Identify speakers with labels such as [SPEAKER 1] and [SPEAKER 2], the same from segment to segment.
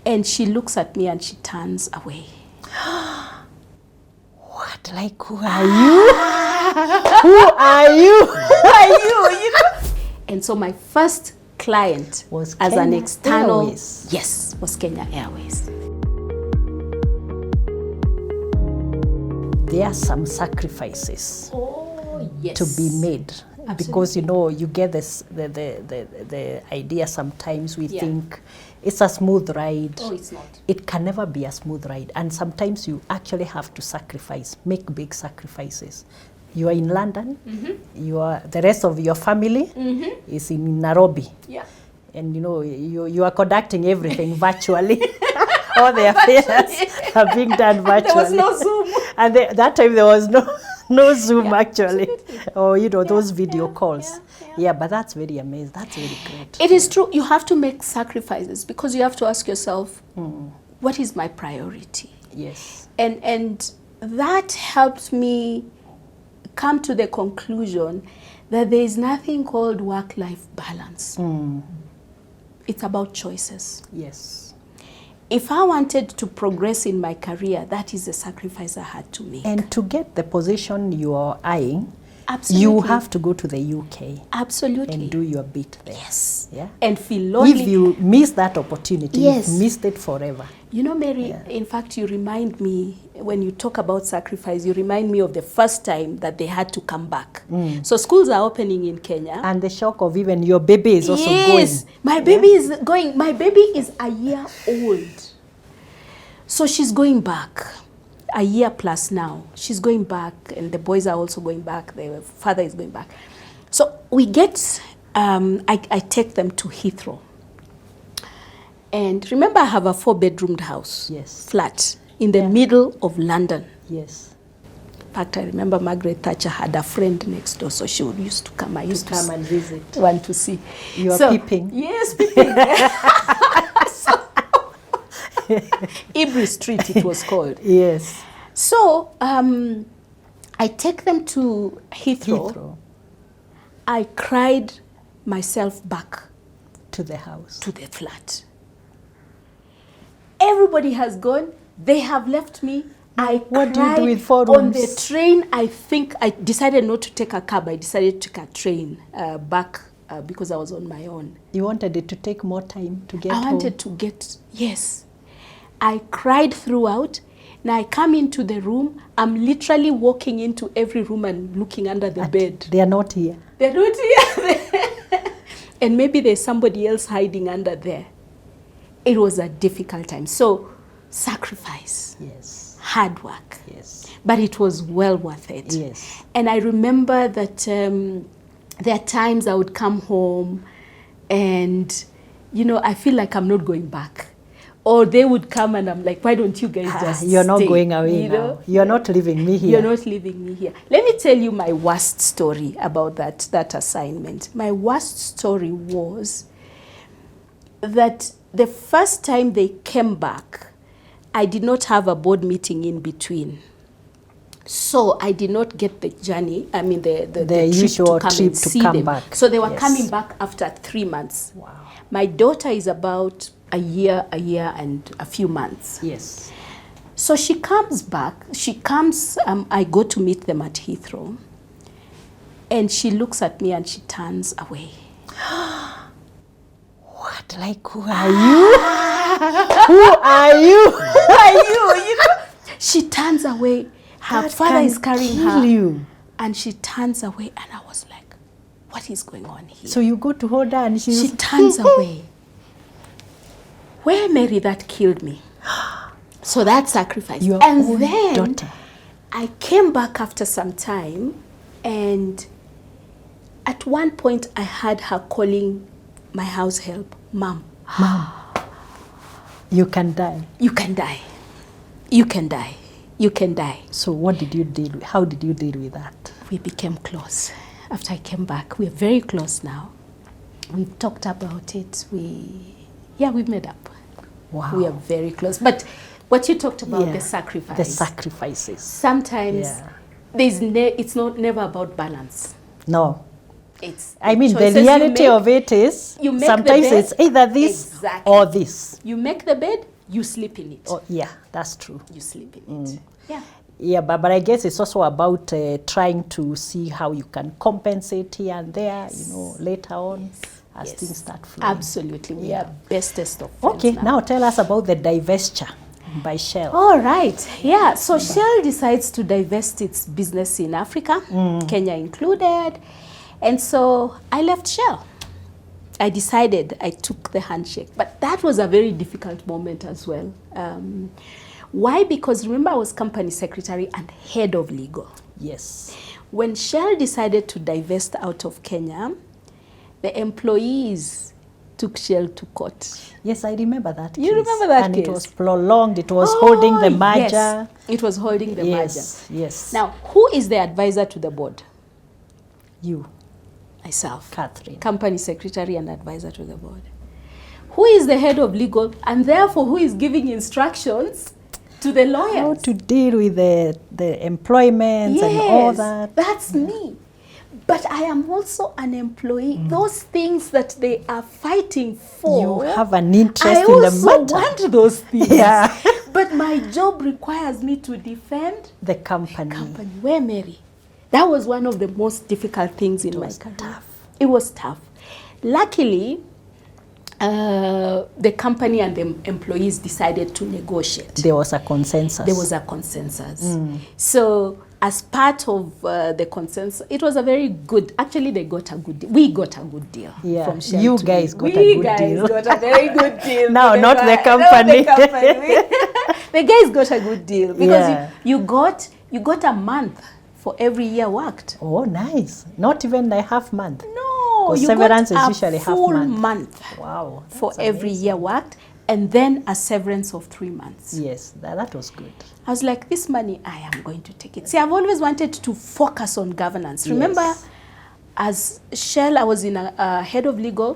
[SPEAKER 1] And she looks at me and she turns away.
[SPEAKER 2] What? Like, who are you? Who are you?
[SPEAKER 1] Who are you? You know? And so my first client
[SPEAKER 2] was
[SPEAKER 1] as
[SPEAKER 2] Kenya
[SPEAKER 1] an external,
[SPEAKER 2] Airways.
[SPEAKER 1] Yes, was Kenya Airways.
[SPEAKER 2] There are some sacrifices
[SPEAKER 1] Yes.
[SPEAKER 2] to be made.
[SPEAKER 1] Absolutely.
[SPEAKER 2] Because you get this the idea sometimes we think it's a smooth ride.
[SPEAKER 1] Oh, it's not.
[SPEAKER 2] It can never be a smooth ride, and sometimes you actually have to sacrifice, make big sacrifices. You are in London, you are, the rest of your family is in Nairobi.
[SPEAKER 1] Yeah.
[SPEAKER 2] And you are conducting everything virtually. All the affairs are being done virtually.
[SPEAKER 1] There was no Zoom.
[SPEAKER 2] And that time there was no Zoom actually.
[SPEAKER 1] Absolutely.
[SPEAKER 2] Or those video calls. Yeah, but that's very amazing. That's very great.
[SPEAKER 1] It is true. You have to make sacrifices because you have to ask yourself, what is my priority?
[SPEAKER 2] Yes.
[SPEAKER 1] And that helped me come to the conclusion that there is nothing called work-life balance. It's about choices.
[SPEAKER 2] Yes.
[SPEAKER 1] If I wanted to progress in my career, that is the sacrifice I had to make.
[SPEAKER 2] And to get the position you are eyeing,
[SPEAKER 1] Absolutely.
[SPEAKER 2] you have to go to the UK.
[SPEAKER 1] Absolutely.
[SPEAKER 2] And do your bit there.
[SPEAKER 1] Yes.
[SPEAKER 2] Yeah.
[SPEAKER 1] And feel lonely.
[SPEAKER 2] If you miss that opportunity,
[SPEAKER 1] Yes.
[SPEAKER 2] you've missed it forever.
[SPEAKER 1] You know, Mary, in fact, you remind me, when you talk about sacrifice, you remind me of the first time that they had to come back. So schools are opening in Kenya.
[SPEAKER 2] And the shock of even your baby is also
[SPEAKER 1] Yes,
[SPEAKER 2] going.
[SPEAKER 1] my baby is going. My baby is a year old. So she's going back. A year plus now. She's going back, and the boys are also going back. The father is going back. So we get, I take them to Heathrow. And remember, I have a 4-bedroomed house.
[SPEAKER 2] Yes.
[SPEAKER 1] Flat in the middle of London.
[SPEAKER 2] Yes.
[SPEAKER 1] In fact, I remember Margaret Thatcher had a friend next door, so she would used to come. I used to
[SPEAKER 2] come and visit.
[SPEAKER 1] Want to see.
[SPEAKER 2] You are peeping.
[SPEAKER 1] Yes, peeping. Ibri Street, it was called.
[SPEAKER 2] Yes.
[SPEAKER 1] So I take them to Heathrow. I cried myself back
[SPEAKER 2] to the house,
[SPEAKER 1] to the flat. Everybody has gone. They have left me.
[SPEAKER 2] What do you do with 4
[SPEAKER 1] on
[SPEAKER 2] rooms?
[SPEAKER 1] the train. I think I decided not to take a cab. I decided to take a train back because I was on my own.
[SPEAKER 2] You wanted it to take more time to get home?
[SPEAKER 1] I wanted to get, yes. I cried throughout. Now I come into the room. I'm literally walking into every room and looking under the bed.
[SPEAKER 2] They are not here.
[SPEAKER 1] They're not here. And maybe there's somebody else hiding under there. It was a difficult time. So sacrifice.
[SPEAKER 2] Yes.
[SPEAKER 1] Hard work.
[SPEAKER 2] Yes.
[SPEAKER 1] But it was well worth it.
[SPEAKER 2] Yes.
[SPEAKER 1] And I remember that there are times I would come home and, I feel like I'm not going back. Or they would come and I'm like, why don't you guys just
[SPEAKER 2] You're not
[SPEAKER 1] stay?
[SPEAKER 2] going away now. You're not leaving me here.
[SPEAKER 1] You're not leaving me here. Let me tell you my worst story about that assignment. My worst story was that the first time they came back, I did not have a board meeting in between. So I did not get the journey, the
[SPEAKER 2] usual
[SPEAKER 1] trip
[SPEAKER 2] trip
[SPEAKER 1] to
[SPEAKER 2] to come
[SPEAKER 1] them.
[SPEAKER 2] back.
[SPEAKER 1] So they were coming back after 3 months.
[SPEAKER 2] Wow.
[SPEAKER 1] My daughter is about a year and a few months.
[SPEAKER 2] Yes.
[SPEAKER 1] So she comes back. She comes, I go to meet them at Heathrow. And she looks at me and she turns away.
[SPEAKER 2] What? Like, who are you? Who are you?
[SPEAKER 1] Who are you? She turns away. Her
[SPEAKER 2] That
[SPEAKER 1] father
[SPEAKER 2] can
[SPEAKER 1] is carrying
[SPEAKER 2] kill
[SPEAKER 1] her.
[SPEAKER 2] you.
[SPEAKER 1] And she turns away. And I was like, what is going on here?
[SPEAKER 2] So you go to hold her and
[SPEAKER 1] she turns away. Where, Mary, that killed me. So that sacrifice.
[SPEAKER 2] Your
[SPEAKER 1] and
[SPEAKER 2] own
[SPEAKER 1] then
[SPEAKER 2] daughter.
[SPEAKER 1] I came back after some time, and at one point I had her calling my house help, Mom.
[SPEAKER 2] Mom, you can die.
[SPEAKER 1] You can die. You can die. You can die.
[SPEAKER 2] So what did you deal with? How did you deal with that?
[SPEAKER 1] We became close. After I came back, we're very close now. We've talked about it. We've made up.
[SPEAKER 2] Wow.
[SPEAKER 1] We are very close. But what you talked about, the sacrifice.
[SPEAKER 2] The sacrifices.
[SPEAKER 1] Sometimes it's never about balance.
[SPEAKER 2] No. I mean, the
[SPEAKER 1] choices you
[SPEAKER 2] reality
[SPEAKER 1] make.
[SPEAKER 2] of it is
[SPEAKER 1] You make the
[SPEAKER 2] sometimes
[SPEAKER 1] bed.
[SPEAKER 2] it's either this
[SPEAKER 1] Exactly.
[SPEAKER 2] or this.
[SPEAKER 1] You make the bed, you sleep in it.
[SPEAKER 2] Oh, yeah, that's true.
[SPEAKER 1] You sleep in it. Yeah.
[SPEAKER 2] Yeah, but I guess it's also about trying to see how you can compensate here and there, you know, later on as things start flowing.
[SPEAKER 1] Absolutely. We are bestest of friends
[SPEAKER 2] Okay, now tell us about the divestiture by Shell.
[SPEAKER 1] All right. Yeah. So Shell decides to divest its business in Africa, Kenya included. And so I left Shell. I decided, I took the handshake. But that was a very difficult moment as well. Why? Because remember, I was company secretary and head of legal.
[SPEAKER 2] Yes.
[SPEAKER 1] When Shell decided to divest out of Kenya, the employees took Shell to court.
[SPEAKER 2] Yes, I remember that case.
[SPEAKER 1] You remember that
[SPEAKER 2] and
[SPEAKER 1] case?
[SPEAKER 2] And it was prolonged. It was holding the merger.
[SPEAKER 1] Yes, it was holding the merger.
[SPEAKER 2] Yes.
[SPEAKER 1] Now, who is the advisor to the board?
[SPEAKER 2] You.
[SPEAKER 1] Myself.
[SPEAKER 2] Catherine.
[SPEAKER 1] Company secretary and advisor to the board. Who is the head of legal and therefore who is giving instructions to the lawyers?
[SPEAKER 2] How to deal with the employment and all that.
[SPEAKER 1] That's me. But I am also an employee. Those things that they are fighting for,
[SPEAKER 2] you have an interest in the matter.
[SPEAKER 1] I also want those things.
[SPEAKER 2] Yeah.
[SPEAKER 1] But my job requires me to defend
[SPEAKER 2] the company.
[SPEAKER 1] Where, Mary? That was one of the most difficult things in my career.
[SPEAKER 2] Tough.
[SPEAKER 1] It was tough. Luckily, the company and the employees decided to negotiate.
[SPEAKER 2] There was a consensus.
[SPEAKER 1] There was a consensus. So as part of the consensus, it was a very good, actually they got a good deal. We got a good deal from Shell.
[SPEAKER 2] You guys got a good deal.
[SPEAKER 1] We guys got a very good deal.
[SPEAKER 2] No, not the company.
[SPEAKER 1] Not the company. The guys got a good deal because you got a month for every year worked.
[SPEAKER 2] Oh, nice. Not even a half month.
[SPEAKER 1] No, you
[SPEAKER 2] severance
[SPEAKER 1] got
[SPEAKER 2] is usually
[SPEAKER 1] a full month.
[SPEAKER 2] Wow.
[SPEAKER 1] For every year worked, and then a severance of 3 months.
[SPEAKER 2] Yes, that was good.
[SPEAKER 1] I was like, this money, I am going to take it. See, I've always wanted to focus on governance. Remember, as Shell, I was in a head of legal.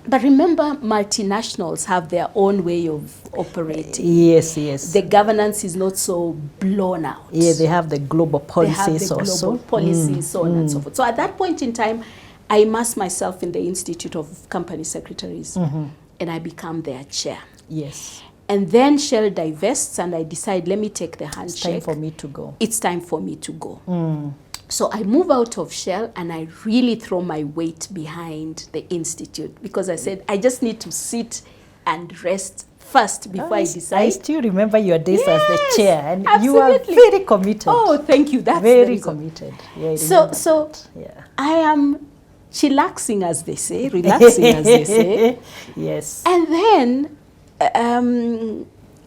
[SPEAKER 1] But remember, multinationals have their own way of operating.
[SPEAKER 2] Yes.
[SPEAKER 1] The governance is not so blown out.
[SPEAKER 2] Yeah, they have the global policies
[SPEAKER 1] they have the
[SPEAKER 2] also.
[SPEAKER 1] Global policies, so on and so forth. So at that point in time, I immersed myself in the Institute of Company Secretaries, and I become their chair.
[SPEAKER 2] Yes.
[SPEAKER 1] And then Shell divests, and I decide, let me take the handshake.
[SPEAKER 2] It's time for me to go.
[SPEAKER 1] It's time for me to go. So I move out of Shell, and I really throw my weight behind the Institute, because I said, I just need to sit and rest first before I decide.
[SPEAKER 2] I still remember your days as the chair, and
[SPEAKER 1] absolutely.
[SPEAKER 2] You are very committed.
[SPEAKER 1] Oh, thank you. That's
[SPEAKER 2] very committed. Yeah,
[SPEAKER 1] so I am chillaxing, as they say, relaxing, as they say.
[SPEAKER 2] Yes.
[SPEAKER 1] And then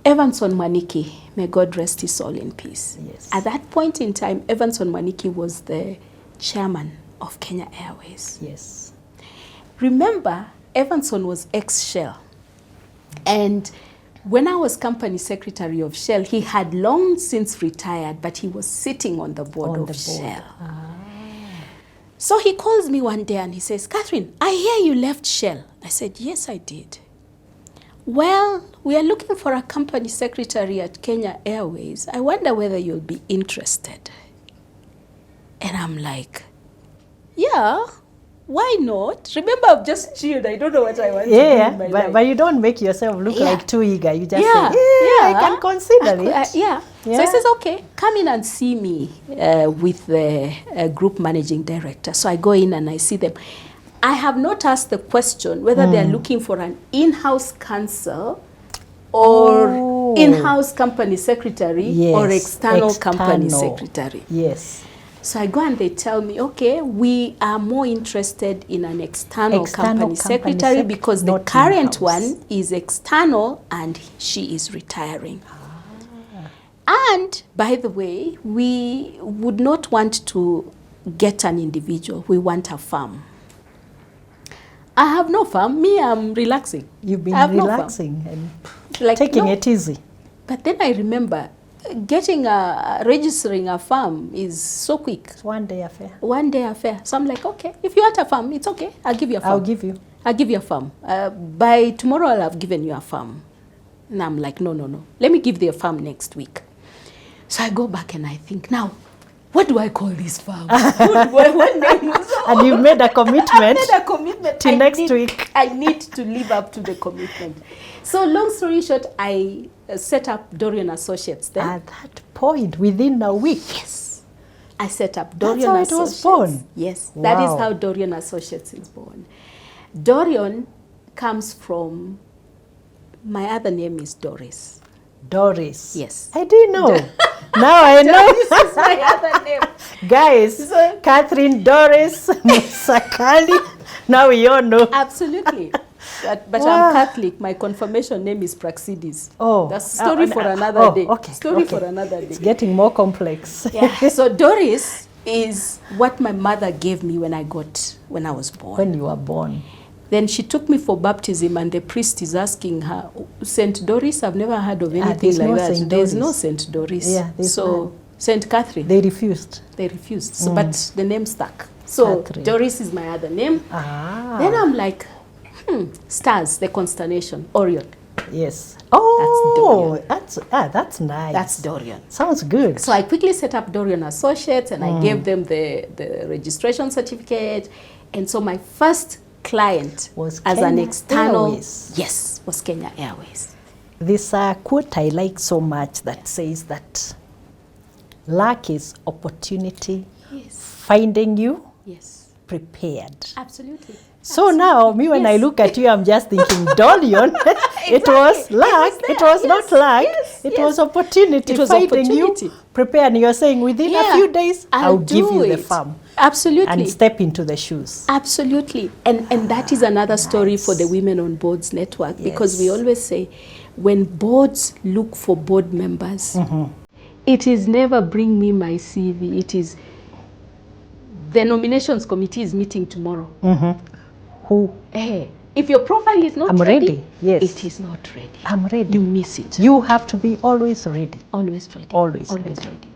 [SPEAKER 1] Evanson Mwaniki, may God rest his soul in peace.
[SPEAKER 2] Yes.
[SPEAKER 1] At that point in time, Evanson Mwaniki was the chairman of Kenya Airways.
[SPEAKER 2] Yes.
[SPEAKER 1] Remember, Evanson was ex-Shell. And when I was company secretary of Shell, he had long since retired, but he was sitting on the board of Shell. So he calls me one day and he says, Catherine, I hear you left Shell. I said, yes, I did. Well, we are looking for a company secretary at Kenya Airways. I wonder whether you'll be interested. And I'm like, yeah, why not? Remember, I've just chilled. I don't know what I want to do in my life.
[SPEAKER 2] But you don't make yourself look like too eager. You just say,
[SPEAKER 1] I
[SPEAKER 2] can consider it.
[SPEAKER 1] So he says, okay, come in and see me with the group managing director. So I go in and I see them. I have not asked the question whether they're looking for an in-house counsel or in-house company secretary or external company secretary.
[SPEAKER 2] Yes.
[SPEAKER 1] So I go and they tell me, okay, we are more interested in an external company secretary because the current one is external and she is retiring. And by the way, we would not want to get an individual. We want a firm. I have no firm. Me, I'm relaxing.
[SPEAKER 2] You've been relaxing and taking it easy.
[SPEAKER 1] But then I remember registering a firm is so quick.
[SPEAKER 2] It's one day affair.
[SPEAKER 1] One day affair. So I'm like, okay, if you want a firm, it's okay. I'll give you a firm.
[SPEAKER 2] I'll give you
[SPEAKER 1] a firm. By tomorrow, I'll have given you a firm. And I'm like, no. Let me give you a firm next week. So I go back and I think, now, what do I call this farm? What name?
[SPEAKER 2] And you made a commitment.
[SPEAKER 1] I made a commitment.
[SPEAKER 2] Till next week.
[SPEAKER 1] I need to live up to the commitment. So long story short, I set up Dorian Associates then.
[SPEAKER 2] At that point, within a week.
[SPEAKER 1] Yes. I set up Dorian
[SPEAKER 2] That's how
[SPEAKER 1] Associates.
[SPEAKER 2] it was born?
[SPEAKER 1] Yes.
[SPEAKER 2] Wow.
[SPEAKER 1] That is how Dorian Associates is born. Dorian comes from, my other name is Doris.
[SPEAKER 2] Doris.
[SPEAKER 1] Yes.
[SPEAKER 2] I didn't know. Now I know.
[SPEAKER 1] This is my other name.
[SPEAKER 2] Guys,
[SPEAKER 1] So-
[SPEAKER 2] Catherine Doris Musakali. Now we all know.
[SPEAKER 1] Absolutely. But
[SPEAKER 2] Wow.
[SPEAKER 1] I'm Catholic. My confirmation name is Praxidis.
[SPEAKER 2] Oh.
[SPEAKER 1] That's a story for another day.
[SPEAKER 2] Okay.
[SPEAKER 1] Story
[SPEAKER 2] okay.
[SPEAKER 1] for another day.
[SPEAKER 2] It's getting more complex.
[SPEAKER 1] Yeah. So Doris is what my mother gave me when I was born.
[SPEAKER 2] When you were born.
[SPEAKER 1] Then she took me for baptism, and the priest is asking her, Saint Doris, I've never heard of anything
[SPEAKER 2] there's
[SPEAKER 1] like
[SPEAKER 2] no
[SPEAKER 1] that.
[SPEAKER 2] Saint
[SPEAKER 1] There's
[SPEAKER 2] Doris.
[SPEAKER 1] no Saint Doris.
[SPEAKER 2] Yeah, there's
[SPEAKER 1] so
[SPEAKER 2] none.
[SPEAKER 1] Saint Catherine,
[SPEAKER 2] They refused.
[SPEAKER 1] they refused. So, but the name stuck. So
[SPEAKER 2] Catherine.
[SPEAKER 1] Doris is my other name.
[SPEAKER 2] Ah.
[SPEAKER 1] Then I'm like, stars, the constellation, Orion.
[SPEAKER 2] Yes. Oh,
[SPEAKER 1] Dorian.
[SPEAKER 2] that's nice.
[SPEAKER 1] That's Dorian.
[SPEAKER 2] Sounds good.
[SPEAKER 1] So I quickly set up Dorian Associates, and I gave them the registration certificate. And so my first client
[SPEAKER 2] Was
[SPEAKER 1] as an
[SPEAKER 2] Kenya
[SPEAKER 1] external,
[SPEAKER 2] Airways.
[SPEAKER 1] yes, was Kenya Airways.
[SPEAKER 2] This quote I like so much that says that luck is opportunity
[SPEAKER 1] Yes.
[SPEAKER 2] finding you
[SPEAKER 1] Yes.
[SPEAKER 2] prepared.
[SPEAKER 1] Absolutely.
[SPEAKER 2] So now, me when I
[SPEAKER 1] Yes.
[SPEAKER 2] look at you, I'm just thinking, Dorian, it was luck, it
[SPEAKER 1] there.
[SPEAKER 2] was not
[SPEAKER 1] Yes,
[SPEAKER 2] luck,
[SPEAKER 1] yes,
[SPEAKER 2] it
[SPEAKER 1] yes.
[SPEAKER 2] was opportunity,
[SPEAKER 1] It was
[SPEAKER 2] finding
[SPEAKER 1] opportunity.
[SPEAKER 2] you prepared. And you're saying within a few days, I'll give
[SPEAKER 1] do
[SPEAKER 2] you the
[SPEAKER 1] it.
[SPEAKER 2] farm
[SPEAKER 1] Absolutely.
[SPEAKER 2] and step into the shoes.
[SPEAKER 1] Absolutely. And that is another story for the Women on Boards Network, because we
[SPEAKER 2] Yes.
[SPEAKER 1] always say when boards look for board members, it is never bring me my CV. It is the nominations committee is meeting tomorrow.
[SPEAKER 2] Who?
[SPEAKER 1] If your profile is not
[SPEAKER 2] I'm ready. Yes.
[SPEAKER 1] it is not ready.
[SPEAKER 2] I'm ready.
[SPEAKER 1] You miss it.
[SPEAKER 2] You have to be always ready.
[SPEAKER 1] Always ready.
[SPEAKER 2] Always
[SPEAKER 1] Always
[SPEAKER 2] ready.
[SPEAKER 1] ready.